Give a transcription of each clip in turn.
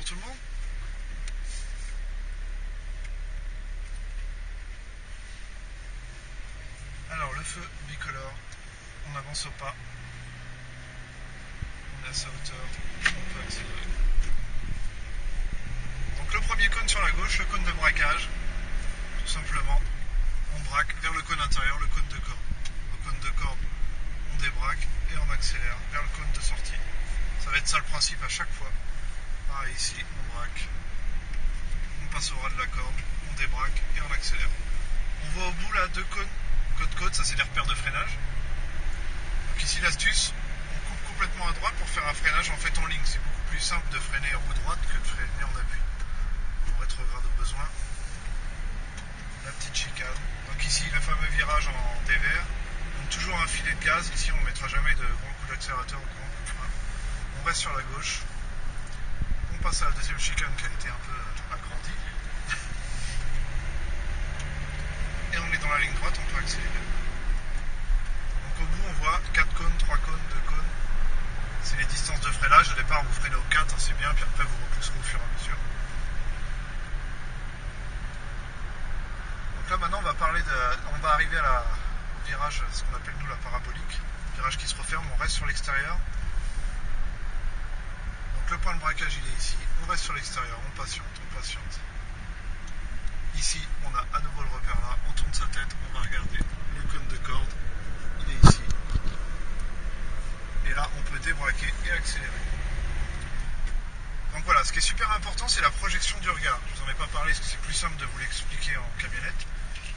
tout le monde. Alors le feu bicolore, on avance au pas, on est à sa hauteur, on peut accélérer. Donc le premier cône sur la gauche, le cône de braquage, tout simplement, on braque vers le cône intérieur, le cône de corde. Au cône de corde, on débraque et on accélère vers le cône de sortie. Ça va être ça le principe à chaque fois. Pareil ici, on braque, on passe au ras de la corde, on débraque et on accélère. On voit au bout là 2 cônes côte-côte, ça c'est les repères de freinage. Donc ici l'astuce, on coupe complètement à droite pour faire un freinage en fait en ligne. C'est beaucoup plus simple de freiner en roue droite que de freiner en appui. En rétrograde au besoin. La petite chicane. Donc ici le fameux virage en dévers. Donc toujours un filet de gaz. Ici on ne mettra jamais de grands coups d'accélérateur ou de grands coups de frein. On reste sur la gauche. On passe à la deuxième chicane qui a été un peu agrandie. Et on est dans la ligne droite, on peut accélérer. Donc au bout on voit 4 cônes, 3 cônes, 2 cônes. C'est les distances de freinage. Au départ vous freinez au 4, c'est bien, puis après vous repousserez au fur et à mesure. Donc là maintenant on va arriver au virage, ce qu'on appelle nous la parabolique. Virage qui se referme, on reste sur l'extérieur. Donc le point de braquage il est ici, on reste sur l'extérieur, on patiente. Ici on a à nouveau le repère là, on tourne sa tête, on va regarder le cône de corde, il est ici. Et là on peut débraquer et accélérer. Donc voilà, ce qui est super important c'est la projection du regard. Je vous en ai pas parlé parce que c'est plus simple de vous l'expliquer en camionnette.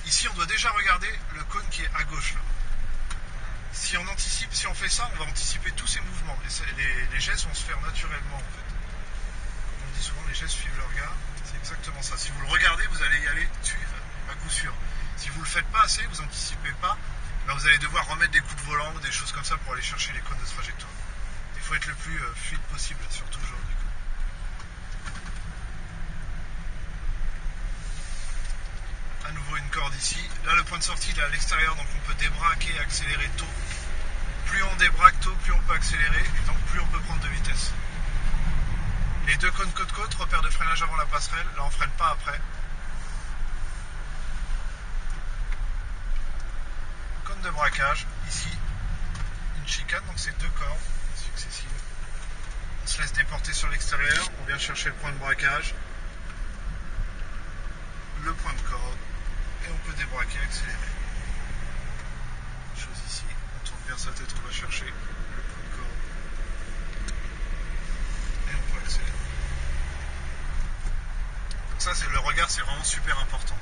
Ici on doit déjà regarder le cône qui est à gauche là. Si on anticipe, si on fait ça, on va anticiper tous ces mouvements. Les gestes vont se faire naturellement en fait. Comme on dit souvent, les gestes suivent le regard. C'est exactement ça. Si vous le regardez, vous allez y aller suivre à coup sûr. Si vous ne le faites pas assez, vous n'anticipez pas, ben vous allez devoir remettre des coups de volant ou des choses comme ça pour aller chercher les cônes de trajectoire. Il faut être le plus fluide possible, surtout aujourd'hui. À nouveau une corde ici. Là le point de sortie il est à l'extérieur, donc on peut débraquer et accélérer tôt. Plus on débraque tôt, plus on peut accélérer, et donc plus on peut prendre de vitesse. Les 2 cônes côte-côte, repère de freinage avant la passerelle, là on freine pas après. Cône de braquage, ici une chicane, donc c'est 2 cordes successives. On se laisse déporter sur l'extérieur, on vient chercher le point de braquage, le point de corde, et on peut débraquer et accélérer. Chose ici, on tourne vers sa tête, on va chercher le point de corde, et on peut accélérer. Donc ça, le regard, c'est vraiment super important.